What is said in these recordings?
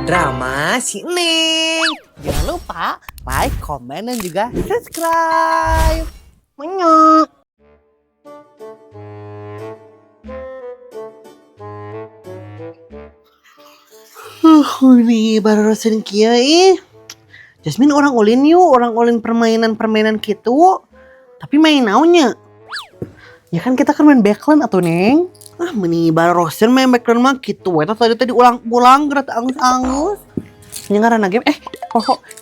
Drama si Neng. Jangan lupa like, komen, dan juga subscribe. Menyok. Ini baru rasain kia Jasmine orang ulin yuk, orang ulin permainan gitu. Tapi main naunya. Ya kan kita kan main backland atau Neng. Meni baru rasain main backland mah gitu. Eta tadi ulang-ulang gerak angus-angus. Nyengaran game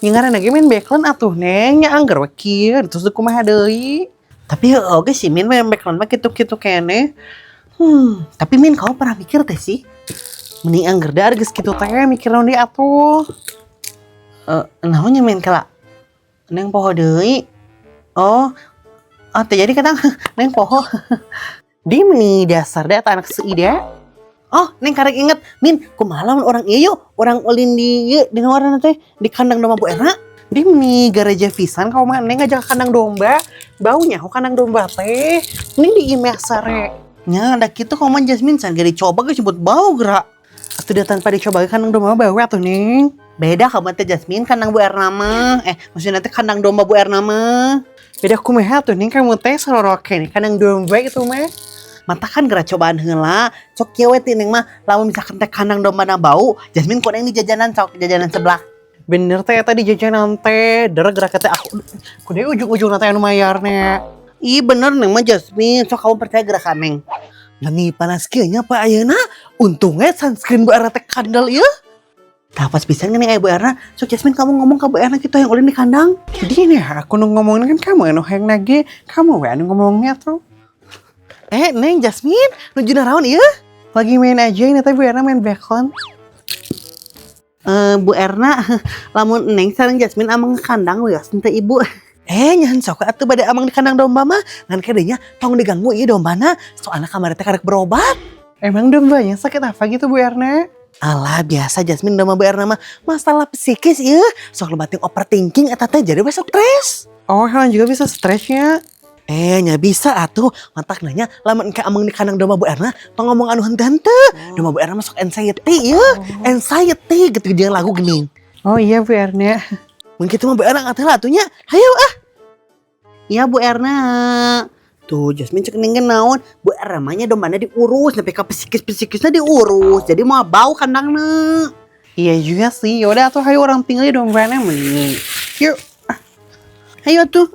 nyengaran game main backland atuh Neng nya anggar we kieu terus kumaha deui. Tapi oke sih main backland mah gitu-gitu kene. Tapi Min kau pernah mikir teh sih? Mending anggar da geus kitu teh mikir naon deui atuh. Naonnya main kala? Neng poho deui. Teh jadi kadang Neng poho. Di meni dasar da eta anak seida. Neng karek inget, Min, kumaha lamun orang ieu yuk, orang ulin di ieu di ngaranna teh di kandang domba Bu Erna. Di meni gareja pisan kau mah Neng ngajak kandang domba. Baunya kandang domba teh. Neng di imeh sare. Nya da kitu kau mah Jasmine san gede coba geus sebut bau gerak. Atuh da tanpa dicoba kandang domba bau atuh Neng. Beda kamu teh Jasmine kandang Bu Erna mah. Maksudnya teh kandang domba Bu Erna mah. Beda kumaha tuh Neng kamu teh saroroke nih kandang domba itu mah. Mata kan gerak cobaan heula. Cok kieu we Neng mah lamun misalkan teh kandang domba na bau, Jasmine ku Neng di jajanan jajanan sebelah. Bener teh eta di jajanan teh, dereg gerak teh aku kudu ujung-ujungna teh anu mayarna. Ih bener Neng mah Jasmine, sok kamu percaya gerakan Neng. Ngani panas kieu nya pa ayeuna, untung we sunscreen Bu Erna teh kandel ieu. Tah pas pisan gini Bu Erna, sok Jasmine kamu ngomong ka Bu Erna gitu yang ulin di kandang. Jadi nih aku nu ngomongin kan kamu anu hayang nage, kamu we anu ngomongnya tuh. Neng Jasmine, nuju naraon ieu? Lagi main aja ini teh Bu Erna main backland. Bu Erna, lamun Neng sareng Jasmine amang kandang we teh Ibu. Nyahan sok atuh bade amang di kandang domba mah, ngan kedenya tong diganggu ieu dombana, soalna kamari teh karek berobat. Emang dombanya sakit apa gitu Bu Erna? Alah biasa Jasmine domba Bu Erna mah masalah psikis ieu, sok lebating overthinking eta teh jadi we stres. Hewan juga bisa stresnya. Nya bisa atuh, mantak nanya lamun engke amang di kandang domba Bu Erna, tong ngomong anu henteu teu. Domba Bu Erna masuk anxiety ieu. Anxiety gitu jeung lagu geuning. Iya Bu Erna. Mun kitu mah Bu Erna ngateh lah atunya. Hayu Iya Bu Erna. Tuh Jasmine cek ningin naon, Bu Erna mah nya dombana diurus, nepi ka psikis-psikisna diurus. Jadi mau bau kandangna. Iya juga sih. Yaudah atuh hayu orang tinggal di dombana mending. Yuk. Hayu atuh.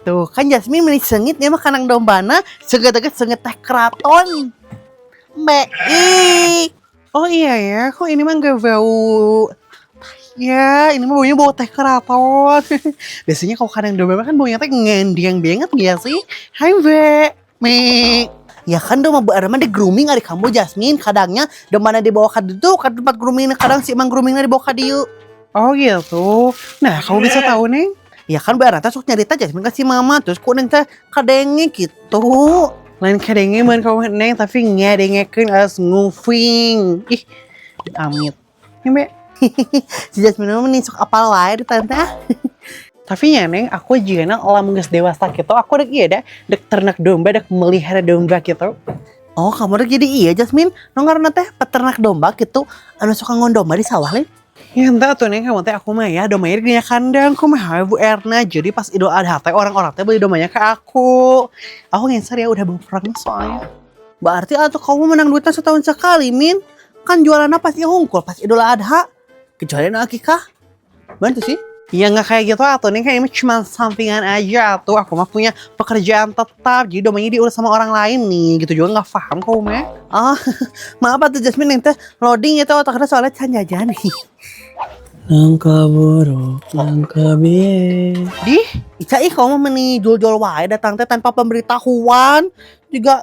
Tuh kan Jasmine menik sengit dia mah kandang dombana seget-geget sengit teh keraton. Baik. Iya ya, kok ini mah gak bau. Ya, ini mah baunya bau teh keraton. Biasanya kalau kandang domba kan baunya teh ngendiang banget gak sih? Hai Be. Mek. Ya kan domba Bu Erna mah di grooming ari kamu Jasmine, kadangnya dombana dibawa ka ditu ka tempat grooming kadang si emang groomingna dibawa ka dieu. Gitu. Nah, kamu bisa tahu Neng? Ya kan Bu Erna teh sok nyarita Jasmine kasih mama terus ku Neng teh kadenge gitu. Lain kadenge mun kamu Neng tapi ngadengekeun as moving. Ih, amit. Nyampe. Si Jasmine mah nih sok apal wae di tante. Tapi ya Neng, aku juga lamun geus dewasa gitu, aku rek ieu da, dek ternak domba, dek melihara domba gitu. Kamu rek jadi iya Jasmine, nu ngaranna teh peternak domba gitu, anu suka ngon domba di sawah lain. Ya entah tuh Neng, kamu teh aku mah ya dombanya di kandang, kumaha Bu Erna. Jadi pas Idul Adha teh orang-orang teh beli dombanya ke aku. Aku ngenser ya udah berperang soalnya. Berarti atuh kamu menang duitnya setahun sekali Min. Kan jualannya pasti hungkul pas Idul Adha. Kecuali akikah. Bantu sih. Ya nggak kayak gitu atuh Neng, kayaknya cuma sampingan aja tuh. Aku mah punya pekerjaan tetap, jadi dombanya diurus sama orang lain nih. Gitu juga nggak paham kamu mah. Maaf atuh Jasmine Neng teh loading itu otaknya soalnya can jajan nih. Nangka borok, nangka biye. Ica kamu meni jual-jual wae datang teh tanpa pemberitahuan. Juga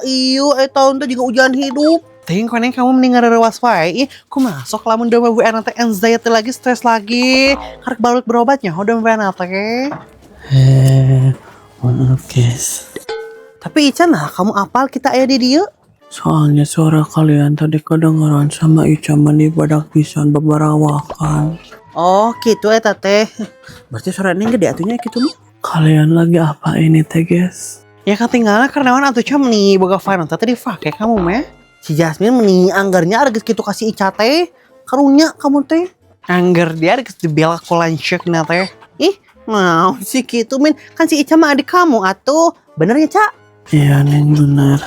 tahun teh juga ujian hidup. Ting koneng kamu mending ngarerewas wae. Ku masuk lamun domba Bu Erna teh anxiety lagi, stres lagi. Karek balik berobatnya domba Bu Erna teh. Maaf guys. Tapi Ica kamu apal kita aya di dieu? Soalnya suara kalian tadi kedengeran sama Ica meni badak pisan babarawakan. Gitu teh. Berarti suara Neng gede atunya gitu mah. Kalian lagi apa ini teh guys? Ya ketinggalan karena wan atuh cam nih boga Vanessa tadi pakai kamu mah. Si Jasmine meni anggarnya ada gitu kasih Ica teh. Karunya kamu teh. Anggar dia ada dibela kolansek na teh. Ih, mau sih gitu min. Kan si Ica mah adik kamu atuh. Bener ya, Cak? Iya Neng bener.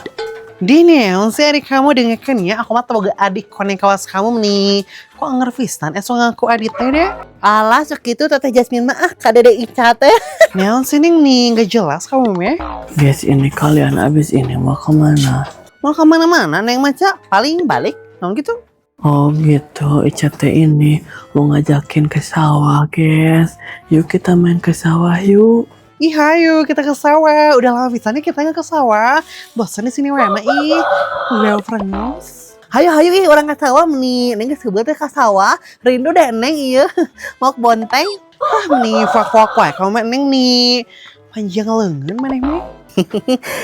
Diniel, si adik kamu dengerin ya, aku mah boga adik koneng kawas kamu nih. Kok anger pisan, so ngaku adik teh deh. Alah segitu teteh Jasmine mah kadede Ica teh. Neon sini nih, gak jelas kamu meh. Guys ini kalian abis ini mau kemana? Mau kemana-mana, Neng Maca, paling balik, non gitu. Oh gitu, Ica teh ini mau ngajakin ke sawah guys. Yuk kita main ke sawah yuk. Ih, hayu kita ke sawah. Udah lama pisannya kita nggak ke sawah. Bosan di sini wae mah ih. Well friends. Hayu ih orang kasawah meni. Neng geus teh kasawah. Rindu deh Neng ieu. Mau bonteng. Ah, nih fuak-fuak wae kamu mah Neng nih. Panjang leungeun maneh mah.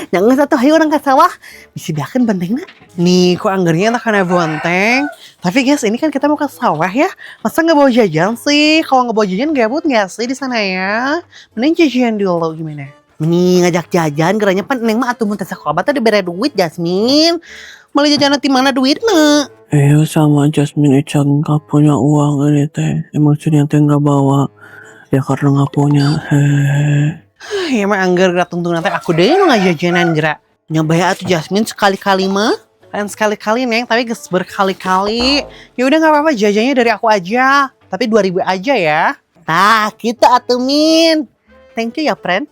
Yang satu hayu orang kasawah. Bisa biakeun bentengna. Nih, kok anggarnya tak karena bonteng. Tapi guys, ini kan kita mau ke sawah ya. Masa nggak bawa jajan sih? Kalau nggak bawa jajan gabut nggak sih di sana ya? Mending jajan dulu gimana? Meni ngajak jajan geranya pan Neng mah atuh mun teh sakobat teh dibere duit Jasmine. Malah jajan nanti mana duitnya? Sama Jasmine Ica nggak punya uang ini teh. Emosinya teh nggak bawa. Ya karena nggak punya. Ya mah anggar gerak tuntung nanti aku deh mau ngajajanan gerak. Nyoba atuh Jasmine sekali-kali mah. Lain sekali-kali Neng, tapi geus berkali-kali. Ya udah nggak apa-apa jajannya dari aku aja. Tapi 2.000 aja ya. Tah, kita atuh Min. Thank you ya, friend.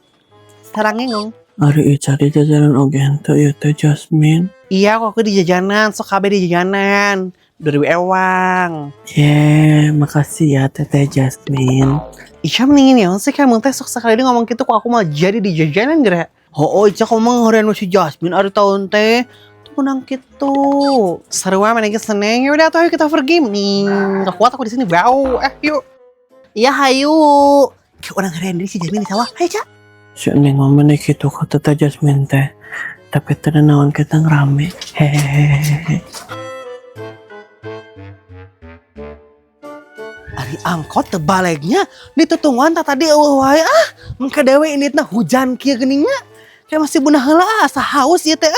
Sarang ngong. Ari Ica di jajanan oge henteu ieu teh Jasmine. Iya kok aku di jajanan, sok kabeh di jajanan. 2.000 ewang. Makasih ya Teteh Jasmine. Ica mendingin ya, sih kamu teh sok sekali dia ngomong gitu kok aku malah jadi di jajanan gerak. Oh, Ica ngomong ngeureun si Jasmine ari tahun teh. Menang gitu. Seru amat nih seneng. Ya udah tuh ayo kita pergi nih. Gak kuat aku di sini bau. Yuk. Iya hayu. Kayak orang keren si Jasmine di sawah. Hayu Cak. Si Neng mah menik gitu ke Teteh Jasmine teh. Tapi teu naon kita ngerame. Hehehe. Ari angkot tebalegnya ditutungan tadi wae mengka dewe inditna hujan kieu geningnya. Kayak masih bunah heula asa haus ieu teh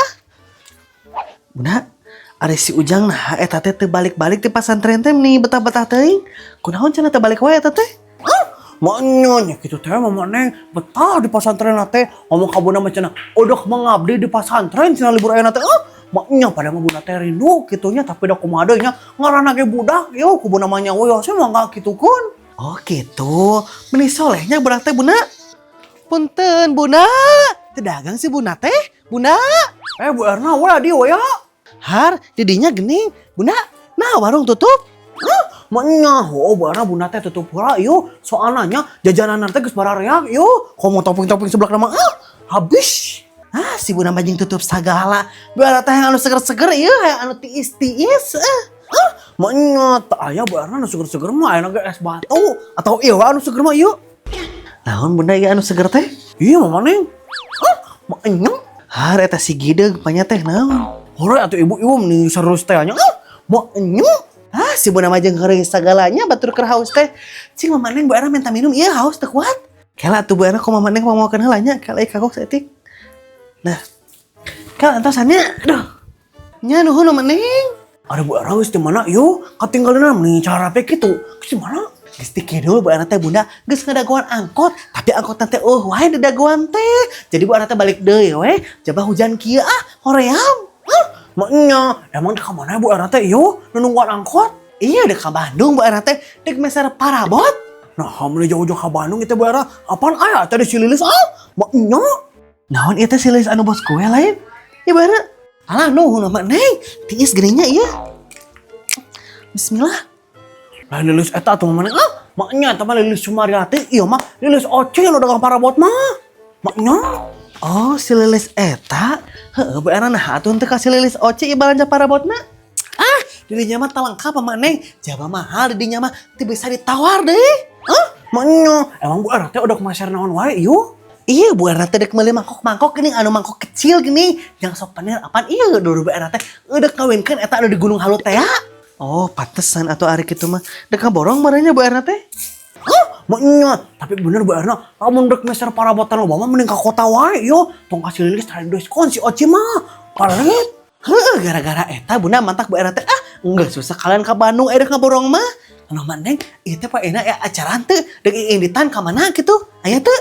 Bunda, ada si Ujang nah eta teh teu balik-balik di pasantren teh nih betah-betah teuing. Kunaon cenah teu balik wae eta teh? Maknya gitu teh mama Neng betah di pesantren teh ngomong ka Bunda mah cenah udah mengabdi di pesantren cenah libur ayeuna teh. Maknya pada mah Bunda teh rindu kitunya tapi da kumaha deui nya ngaranna ge budak yo ku Bunda mah nya we asa mah enggak kitukeun. Oh gitu. Meni solehnya berat teh Bunda. Punten Bunda. Teu dagang si Bunda teh. Bunda. Bu Erna ulah di we ya. Har, didinya gening. Bunda, nah warung tutup. Maknya, Bu Erna Bunda teh tutup heula ieu. Soalnya jajanan teh geus barareak ieu. Komo topping-topping sebelah nama habis. Si Bunda majing tutup sagala. Biar teh anu seger-seger ieu hayang anu tiis-tiis. Maknya tak aya Bu Erna anu seger-seger mah aya ge es batu atau ieu anu seger mah ieu. Naon Bunda ieu anu seger teh? Iya mama Neng. Maknya har eta si gideg panya teh naon? Hore atuh ibu-ibu meni serius teh nya. Maknya si Bunda majeng heureus sagalanya batur keur haus teh. Cing Mama Neng Bu Erna minta minum ieu haus teu kuat. Kela atuh Bu Erna ku Mama Neng ngomongkeun heula nya kala kagok saeutik. Nah. Kala antosannya aduh. Nya nuhun Mama Neng. Ada Bu Erna geus di mana ieu? Katinggalina meni cara teh kitu. Geus di mana? Geus di kidul Bu Erna teh Bunda geus ngadaguan angkot, tapi angkot teh wae dadaguan teh. Jadi Bu Erna teh balik deui we, coba hujan kieu hoream. Maknya, emang dek mana Bu Erna teh ieu nungguan angkot? Iya dek ka Bandung Bu Erna teh dek meser parabot. Nah, hamil jauh-jauh ka Bandung itu Bu Erna. Apaan aya teh si Lilis maknya. Naon ieu teh si Lilis anu bos kue lain? Ya Bu Erna. Alah nuhun Mama Neng, tiis geningnya ieu. Bismillah. Lah Lilis eta tuh Mama Neng. Maknya eta mah Lilis Sumariati ieu mah Lilis Oce anu dagang parabot mah. Maknya. Oh, si Lilis eta. Heeh, Bu Erna nah atuh teu ka si Lilis Oce ieu balanja parabotna. Didinya mah talengkap Mama Neng. Jaba mahal didinya mah teu bisa ditawar deui. Maknya, emang Bu Erna teh udah kemaser naon wae ieu? Iya Bu Erna teh dek meuli mangkok-mangkok geuning anu mangkok kecil geuning. Yang sok panir apaan ieu dulu Bu Erna teh udah kawinkeun eta anu di Gunung Halut teh ya. Oh, pantesan atuh ari kitu mah. Dek kaborong barenya Bu Erna teh. Maknya, tapi bener Bu Erna, lamun rek meser parabotan loba mah mending ka kota wae yo. Tong kasih lilis tadi diskon si Oci mah. Palit. Heeh, gara-gara eta Bunda mantak Bu Erna teh enggak susah kalian ka Bandung rek ngaborong mah. Anu maneng ieu teh pak enak ya acara teh deuk inditan ka mana gitu. Aya teh.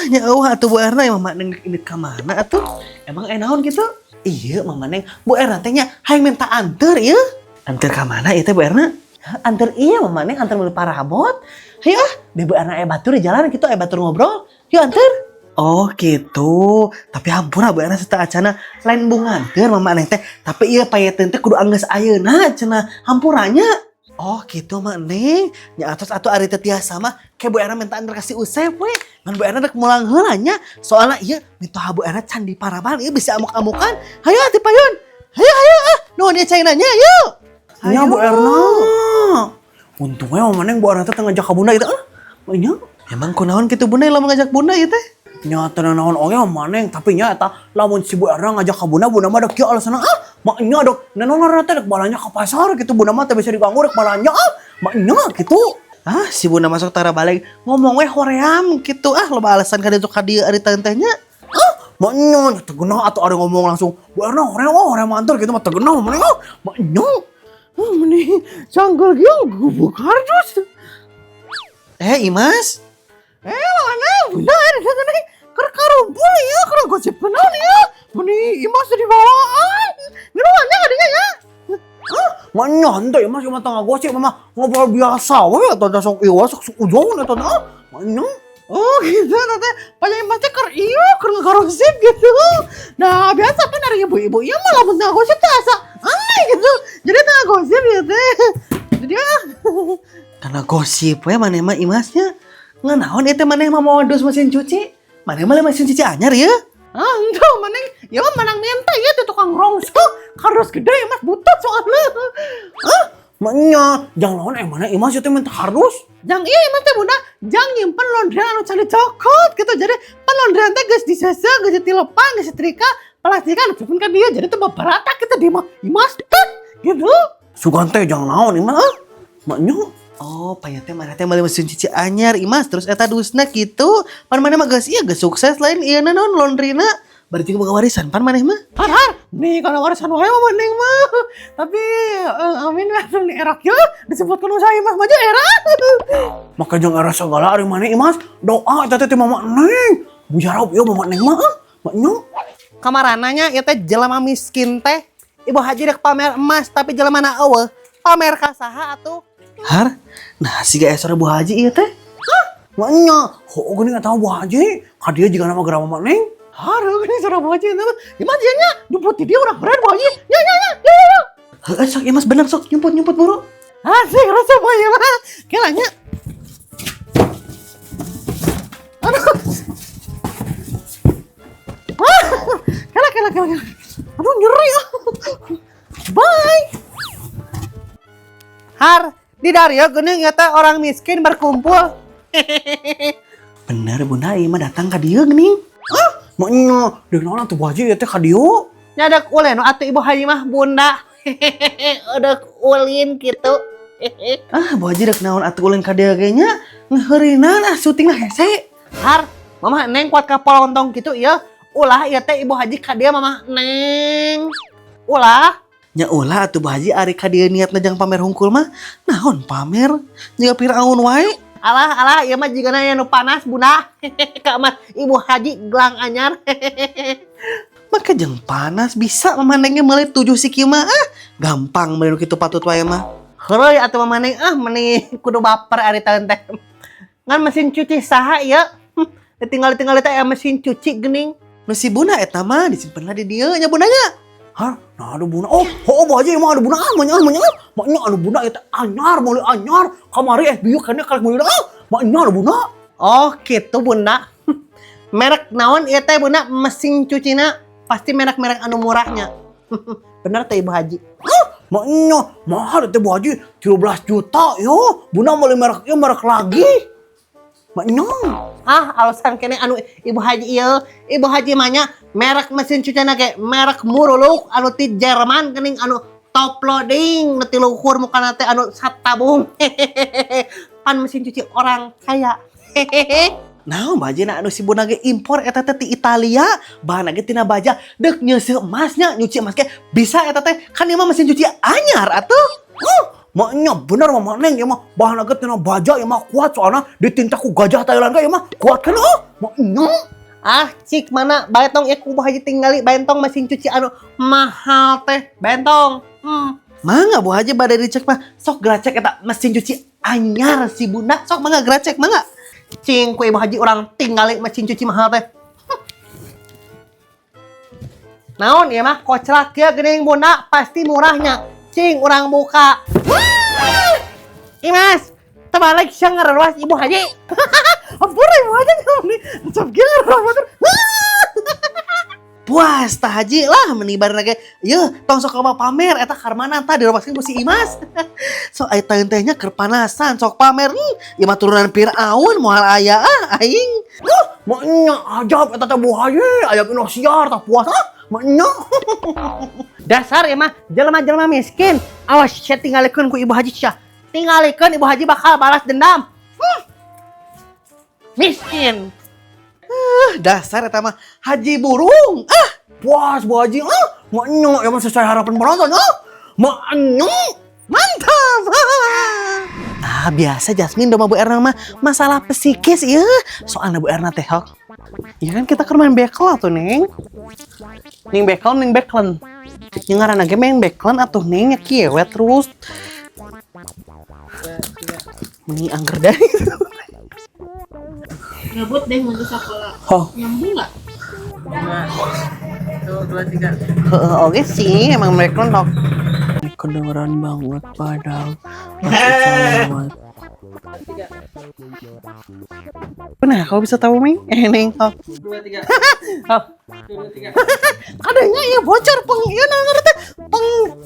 Nya eueuh atuh Bu Erna ya mama neng indit ka mana atuh? Emang enaon gitu? Iya mama neng Bu Erna teh nya hayang minta anter ieu. Anter ka mana ieu teh Bu Erna? Anter iya mama neng anter meuli parabot. Hayu ah, deh Bu Erna batur di jalan gitu batur ngobrol. Yuk anter. Oh gitu. Tapi hampura Bu Erna serta acana lain bunganteur mama neng teh. Tapi iya payeteun teh kudu anggeus ayeuna cenah hampuranya. Oh gitu mak neng. Nya atos atuh ari teh tiasa mah ke Bu Erna minta anter kasih Usep we. Ngan Bu Erna rek mulang heula nya. Soalna ieu mitoha Bu Erna candi Paraban ieu bisa amuk-amukan. Hayu atuh payun. Hayu ah. Nuhun ieu cai nanya yuk. Nya Bu Erna. Untungnya mama neng Bu Erna teh ngajak ka Bunda itu. Nya. Emang kunaon kitu Bunda lamun ngajak Bunda ieu teh? Nya teu naon oge mama neng, tapi nya eta lamun si Bu Erna ngajak ka Bunda mah dek kieu alasanna maknya dok nanon teh dek balanya ka pasar gitu Bunda mah teh bisa diganggu dek balanya maknya gitu. Si Bunda masuk tara balik ngomong we hoream gitu loba alasan ka ditu ka dieu ari teh nya. Maknya teu geunah atuh ada ngomong langsung Bu Erna hoream antar gitu mah teu geunah mama neng maknya. Meni sanggul gieu gubuk kardus. Imas. Mana Bunda ada nih karumpul ya keur gosip naon ya. Meni Imas di bawaan. Ngeruannya kadinya ya. Maknya henteu Mas cuma tengah gosip mah ngobrol biasa we atuh da sok ieu sok ujung eta nah. Maknya Oh gitu teh. Panjang Imas teh keur ieu keur ngagosip gitu. Nah biasa kan dari ibu-ibu ya malah mun tengah gosip teh asa aneh gitu. Jadi tengah gosip ya teh. Jadi Karena gosip we maneh mah Imasnya. Nganaon eta maneh mah mau dos mesin cuci? Maneh mah mesin cuci anyar ya? entuh maneng ya mah manang minta ya tuh tukang rongso. Kardus gede Mas butut soalnya. maknya jangan lawan mana Imas teh minta kardus. Jang iya Mas teh Bunda, jang nyimpen laundry anu cari cokot gitu. Jadi pan laundry teh geus disese, geus dilepan, geus setrika, plastikan pun kan dia jadi teh beberapa kita di mah Imas teh gitu. Sugan teh jangan lawan Imas. Maknya Oh, payah teh maneh teh meuli mesin cuci anyar Imas terus eta dusna gitu. Pan maneh mah geus sukses lain ieu naon laundryna. Berarti boga warisan pan maneh mah. Har, nih kalau warisan wae mah mending mah. Tapi amin langsung dierak ya disebutkan usaha Imas maju era. maka jangan rasa segala ari mana Imas. Doa eta teh mama neng. Bujarab ieu mama neng mah. Maknya Kamarananya ieu teh jelema miskin teh. Ibu haji rek pamer emas tapi jelemana eueuh. Pamer ka saha atuh? Har, nah siga esor Bu Haji ieu teh. maknya ho geuning eta Bu Haji. Ka dieu jiga nama geura mama neng. Har, ini suara Bu Haji nama. Imas nya nyebut dia orang keren Bu Haji. Ya. Heeh, sok Imas bener sok nyumput buru. Asik rasa Bu ya mah. Kelanya. Aduh. Kela. Aduh nyeri. Bye. Har, di Dario geuning eta orang miskin berkumpul. Bener Bunda ieu mah datang ka dieu geuning. Maknya deuk naon atuh Bu Haji teh ka dieu. Nyadak ulin atuh Ibu Haji mah Bunda. Udah ulin gitu. Bu Haji rek naon atuh ulin ka dieu ge nya. Ngeheurinan syutingna hese. Har, Mama Neng kuat ka polontong gitu ya. Ulah ieu teh Ibu Haji ka dia Mama Neng. Ulah. Nya ulah atuh Bu Haji ari ka dieu niatna jang pamer hungkul mah. Naon pamer? Nya piraun wae. Alah, ieu mah jigana aya nu panas Bunda. Ka Mas Ibu Haji gelang anyar. Maka jeung panas bisa memanengnya meuli 7 si kieu mah. Gampang meuli kitu patut wae mah. Heureuy atuh Mama Neng meni kudu baper ari taeun teh. Ngan mesin cuci saha ieu? Tinggal teh aya mesin cuci geuning. Nu si Bunda eta mah disimpenlah di dieu nya Bunda nya. Hah? Nah ada Bunda. Oh Bu Haji emang ada Bunda. Maknya ada Bunda eta anyar meuli anyar. Kamari bieu kana kalek meuli maknya ada Bunda. Oh gitu Bunda. Merek naon ieu teh Bunda mesin cucina pasti merek-merek anu murahnya. Bener teh Ibu Haji. Maknya mahal teh Bu Haji 13 juta yo. Bunda meuli merek ieu merek lagi. Maknya Alasan kene anu Ibu Haji ieu, Ibu Haji mah nya merek mesin cucina ge merek Muruluk anu ti Jerman geuning anu top loading nanti luhur muka nate anu satabung pan mesin cuci orang kaya nah baja anu si buna ge impor eta teh ti Italia bahan ge tina baja deuk nyeuseum emasnya nyuci emas ge bisa eta teh kan ieu mah mesin cuci anyar atuh Maknya bener mah Neng ya mah bahan lagi tina baja ya mah kuat soalnya ditinta ku gajah Thailand ya mah kuat kan maknya ah cik mana baetong ya kumaha haji tinggali baentong mesin cuci anu mahal teh baentong Mangga Bu Haji bade dicek mah sok gracek eta mesin cuci anyar si bunda sok mangga gracek mangga cing ku ibu haji orang tinggali mesin cuci mahal teh naon ya mah koclak ya geuning bunda pasti murahnya cing orang buka Imas terbalik siang ngerewas ibu haji ampun ibu Haji sok geus puas tah Haji lah menibar lagi yeuh tong sok loba pamer eta karmana tah dirobaskeun ku si Imas sok aya teh-tehnya keur panasan sok pamer ieu mah turunan Firaun moal aya aing maknya ajab eta teh Bu Haji aya Indosiar tah puas maknya dasar ya mah jelema-jelema miskin awas saya tinggalikeun ku ibu haji sia tinggalikeun ibu haji bakal balas dendam miskin dasar eta mah haji burung puas Bu Haji maknya ya mah sesuai harapan penonton maknya mantap biasa Jasmine doma Bu Erna mah masalah psikis ya soalnya Bu Erna teh hok ya kan kita ke main bekel atuh Neng Ning bekel Ning beklen yang ngaranna ge main beklen atuh Neng nya kieu terus meni angger dari Gabut deh mau ke sekolah. Nyambung nggak? oke sih emang beklen tok kedengeran banget padahal Nah, kau bisa tahu Ming? Neng. 2, 3. Oh. 2, 3. Kadangnya ya bocor ieu naon teh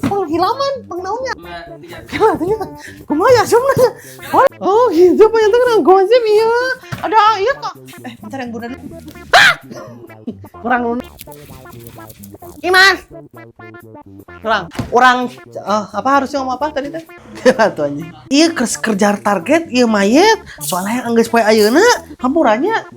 penghilaman, pengnaonnya. 5, 3. Kumaha ya sumna? Oh, gitu panjang teh gosip ieu. Ada ieu kok. Bentar yang bunda dulu. Kurang lu. Imas Kurang apa harusnya ngomong apa tadi teh? Tuh anjing. Ieu kerja target ieu mayet. Soalnya yang geus poe ayeuna hampurannya.